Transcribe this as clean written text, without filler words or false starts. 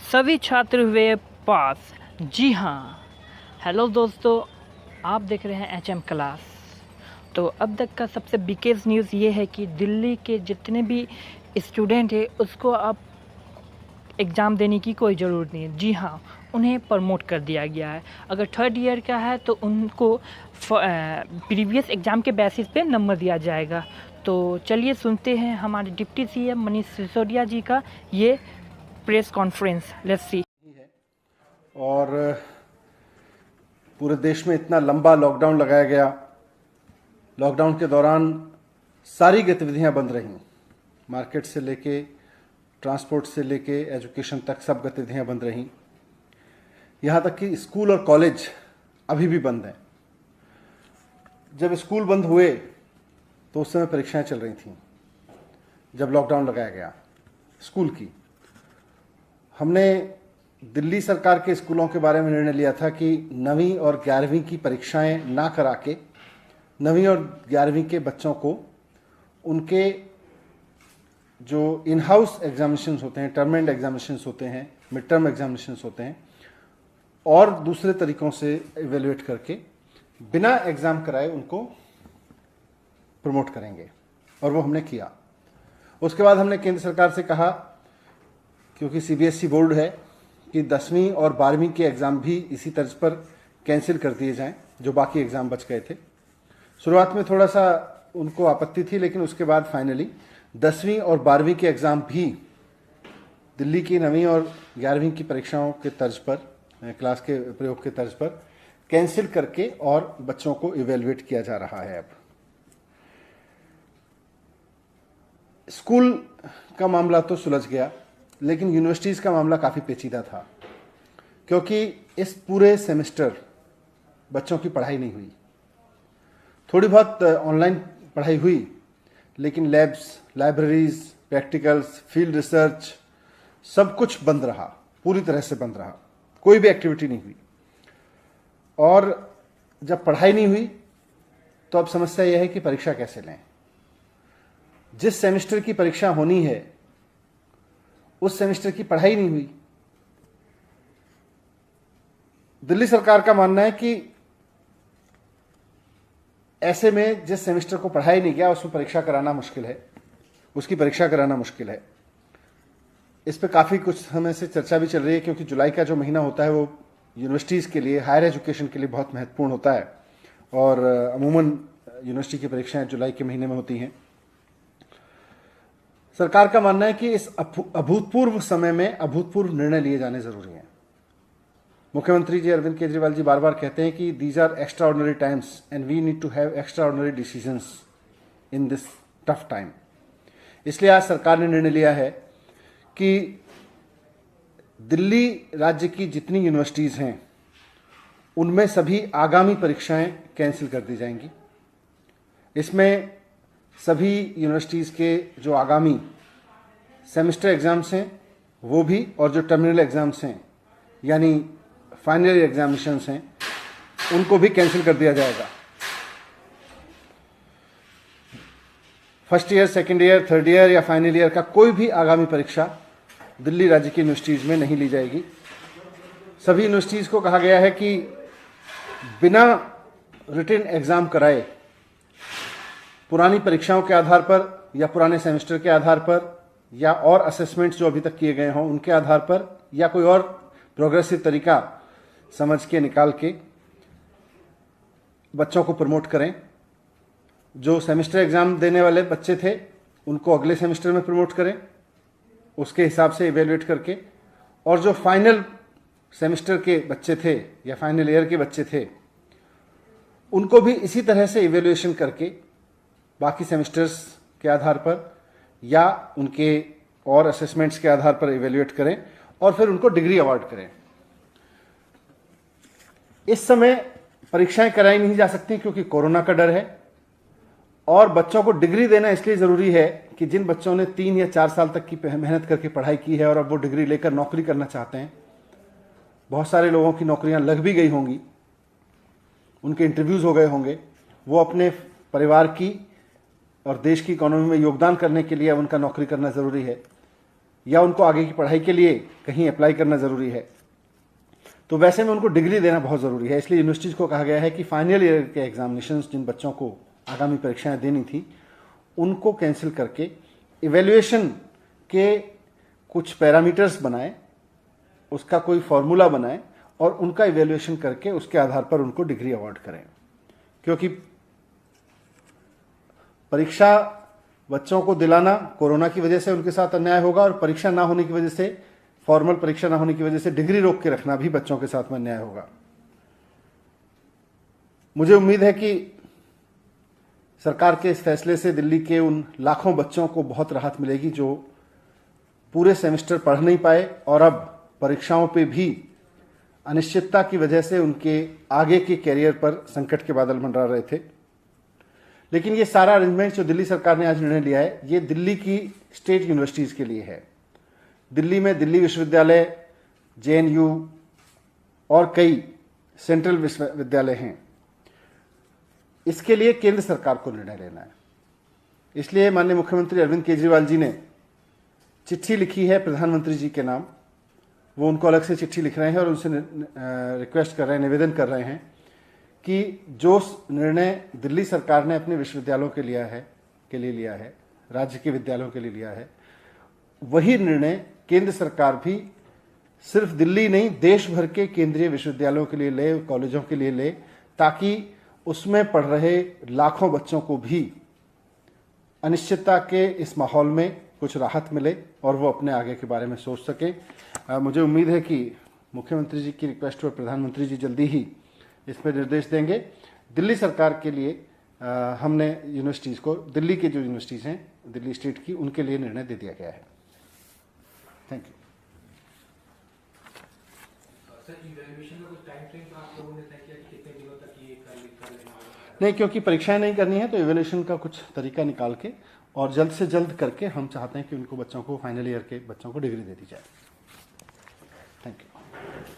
सभी छात्र हुए पास। जी हाँ, हेलो दोस्तों, आप देख रहे हैं एचएम क्लास। तो अब तक का सबसे बिगेस्ट न्यूज़ ये है कि दिल्ली के जितने भी स्टूडेंट हैं उसको अब एग्ज़ाम देने की कोई ज़रूरत नहीं है। जी हाँ, उन्हें प्रमोट कर दिया गया है। अगर थर्ड ईयर का है तो उनको प्रीवियस एग्ज़ाम के बेसिस पे नंबर दिया जाएगा। तो चलिए सुनते हैं हमारे डिप्टी सीएम मनीष सिसोदिया जी का ये प्रेस कॉन्फ्रेंस। Let's see. और पूरे देश में इतना लंबा लॉकडाउन लगाया गया। लॉकडाउन के दौरान सारी गतिविधियां बंद रहीं, मार्केट से लेके ट्रांसपोर्ट से लेके एजुकेशन तक सब गतिविधियां बंद रहीं। यहाँ तक कि स्कूल और कॉलेज अभी भी बंद हैं। जब स्कूल बंद हुए तो उस समय परीक्षाएं चल रही थीं। जब लॉकडाउन लगाया गया स्कूल की, हमने दिल्ली सरकार के स्कूलों के बारे में निर्णय लिया था कि 9वीं और 11वीं की परीक्षाएं ना करा के 9वीं और 11वीं के बच्चों को उनके जो इन हाउस एग्जामिनेशंस होते हैं, टर्म एंड एग्जामिनेशंस होते हैं, मिड टर्म एग्जामिनेशंस होते हैं, और दूसरे तरीकों से इवेल्युएट करके बिना एग्जाम कराए उनको प्रमोट करेंगे। और वो हमने किया। उसके बाद हमने केंद्र सरकार से कहा, क्योंकि सीबीएसई बोर्ड है, कि 10वीं और 12वीं के एग्ज़ाम भी इसी तर्ज पर कैंसिल कर दिए जाएं, जो बाकी एग्ज़ाम बच गए थे। शुरुआत में थोड़ा सा उनको आपत्ति थी, लेकिन उसके बाद फाइनली 10वीं और 12वीं के एग्ज़ाम भी दिल्ली की 9वीं और 11वीं की परीक्षाओं के तर्ज पर, क्लास के प्रयोग के तर्ज पर कैंसिल करके और बच्चों को इवेल्युएट किया जा रहा है। अब स्कूल का मामला तो सुलझ गया, लेकिन यूनिवर्सिटीज़ का मामला काफ़ी पेचीदा था, क्योंकि इस पूरे सेमेस्टर बच्चों की पढ़ाई नहीं हुई। थोड़ी बहुत ऑनलाइन पढ़ाई हुई, लेकिन labs, libraries, practicals, field research सब कुछ बंद रहा, पूरी तरह से बंद रहा। कोई भी एक्टिविटी नहीं हुई। और जब पढ़ाई नहीं हुई तो अब समस्या यह है कि परीक्षा कैसे लें। जिस सेमेस्टर की परीक्षा होनी है उस सेमेस्टर की पढ़ाई नहीं हुई। दिल्ली सरकार का मानना है कि ऐसे में जिस सेमेस्टर को पढ़ाई नहीं गया उसमें परीक्षा कराना मुश्किल है, उसकी परीक्षा कराना मुश्किल है। इस पे काफ़ी कुछ समय से चर्चा भी चल रही है, क्योंकि जुलाई का जो महीना होता है वो यूनिवर्सिटीज़ के लिए, हायर एजुकेशन के लिए बहुत महत्वपूर्ण होता है। और अमूमन यूनिवर्सिटी की परीक्षाएं जुलाई के महीने में होती हैं। सरकार का मानना है कि इस अभूतपूर्व समय में अभूतपूर्व निर्णय लिए जाने जरूरी हैं। मुख्यमंत्री जी अरविंद केजरीवाल जी बार बार कहते हैं कि these are extraordinary times and we need to have extraordinary decisions in this tough time. इसलिए आज सरकार ने निर्णय लिया है कि दिल्ली राज्य की जितनी यूनिवर्सिटीज़ हैं उनमें सभी आगामी परीक्षाएं कैंसिल कर दी जाएंगी। इसमें सभी यूनिवर्सिटीज़ के जो आगामी सेमेस्टर एग्ज़ाम्स हैं वो भी, और जो टर्मिनल एग्ज़ाम्स हैं यानी फाइनल ईयर एग्जामिनेशंस हैं, उनको भी कैंसिल कर दिया जाएगा। First year, second year, third year या फाइनल ईयर का कोई भी आगामी परीक्षा दिल्ली राज्य की यूनिवर्सिटीज़ में नहीं ली जाएगी। सभी यूनिवर्सिटीज़ को कहा गया है कि बिना रिटन एग्ज़ाम कराए, पुरानी परीक्षाओं के आधार पर या पुराने सेमेस्टर के आधार पर या और असेसमेंट्स जो अभी तक किए गए हों उनके आधार पर या कोई और प्रोग्रेसिव तरीका समझ के निकाल के बच्चों को प्रमोट करें। जो सेमेस्टर एग्ज़ाम देने वाले बच्चे थे उनको अगले सेमेस्टर में प्रमोट करें, उसके हिसाब से इवेल्युएट करके। और जो फाइनल सेमेस्टर के बच्चे थे या फाइनल ईयर के बच्चे थे उनको भी इसी तरह से इवेल्युएशन करके बाकी सेमेस्टर्स के आधार पर या उनके और असेसमेंट्स के आधार पर इवेल्युएट करें और फिर उनको डिग्री अवार्ड करें। इस समय परीक्षाएं कराई नहीं जा सकती क्योंकि कोरोना का डर है, और बच्चों को डिग्री देना इसलिए ज़रूरी है कि जिन बच्चों ने 3 या 4 साल तक की मेहनत करके पढ़ाई की है और अब वो डिग्री लेकर नौकरी करना चाहते हैं, बहुत सारे लोगों की नौकरियां लग भी गई होंगी, उनके इंटरव्यूज़ हो गए होंगे, वो अपने परिवार की और देश की इकोनॉमी में योगदान करने के लिए उनका नौकरी करना ज़रूरी है। या उनको आगे की पढ़ाई के लिए कहीं अप्लाई करना ज़रूरी है, तो वैसे में उनको डिग्री देना बहुत ज़रूरी है। इसलिए यूनिवर्सिटीज़ को कहा गया है कि फाइनल ईयर के एग्जामिनेशंस जिन बच्चों को आगामी परीक्षाएं देनी थी उनको कैंसिल करके इवैल्यूएशन के कुछ पैरामीटर्स बनाएं, उसका कोई फॉर्मूला बनाएं और उनका इवैल्यूएशन करके उसके आधार पर उनको डिग्री अवार्ड करें। क्योंकि परीक्षा बच्चों को दिलाना कोरोना की वजह से उनके साथ अन्याय होगा और परीक्षा ना होने की वजह से, फॉर्मल परीक्षा ना होने की वजह से डिग्री रोक के रखना भी बच्चों के साथ में अन्याय होगा। मुझे उम्मीद है कि सरकार के इस फैसले से दिल्ली के उन लाखों बच्चों को बहुत राहत मिलेगी जो पूरे सेमेस्टर पढ़ नहीं पाए और अब परीक्षाओं पे भी अनिश्चितता की वजह से उनके आगे के कैरियर पर संकट के बादल मंडरा रहे थे। लेकिन ये सारा अरेंजमेंट जो दिल्ली सरकार ने आज निर्णय लिया है, ये दिल्ली की स्टेट यूनिवर्सिटीज़ के लिए है। दिल्ली में दिल्ली विश्वविद्यालय, JNU और कई सेंट्रल विश्वविद्यालय हैं। इसके लिए केंद्र सरकार को निर्णय लेना है। इसलिए माननीय मुख्यमंत्री अरविंद केजरीवाल जी ने चिट्ठी लिखी है प्रधानमंत्री जी के नाम। वो उनको अलग से चिट्ठी लिख रहे हैं और उनसे रिक्वेस्ट कर रहे हैं, निवेदन कर रहे हैं कि जो निर्णय दिल्ली सरकार ने अपने विश्वविद्यालयों के लिए लिया है, राज्य के विद्यालयों के लिए लिया है, वही निर्णय केंद्र सरकार भी सिर्फ दिल्ली नहीं देश भर के केंद्रीय विश्वविद्यालयों के लिए ले, कॉलेजों के लिए ले, ताकि उसमें पढ़ रहे लाखों बच्चों को भी अनिश्चितता के इस माहौल में कुछ राहत मिले और वो अपने आगे के बारे में सोच सकें। मुझे उम्मीद है कि मुख्यमंत्री जी की रिक्वेस्ट पर प्रधानमंत्री जी जल्दी ही इस पर निर्देश देंगे। दिल्ली सरकार के लिए हमने यूनिवर्सिटीज़ को, दिल्ली के जो यूनिवर्सिटीज़ हैं दिल्ली स्टेट की, उनके लिए निर्णय दे दिया गया है। Thank you. नहीं, क्योंकि परीक्षाएं नहीं करनी है तो इवैल्यूएशन का कुछ तरीका निकाल के और जल्द से जल्द करके हम चाहते हैं कि उनको बच्चों को, फाइनल ईयर के बच्चों को डिग्री दे दी जाए। Thank you.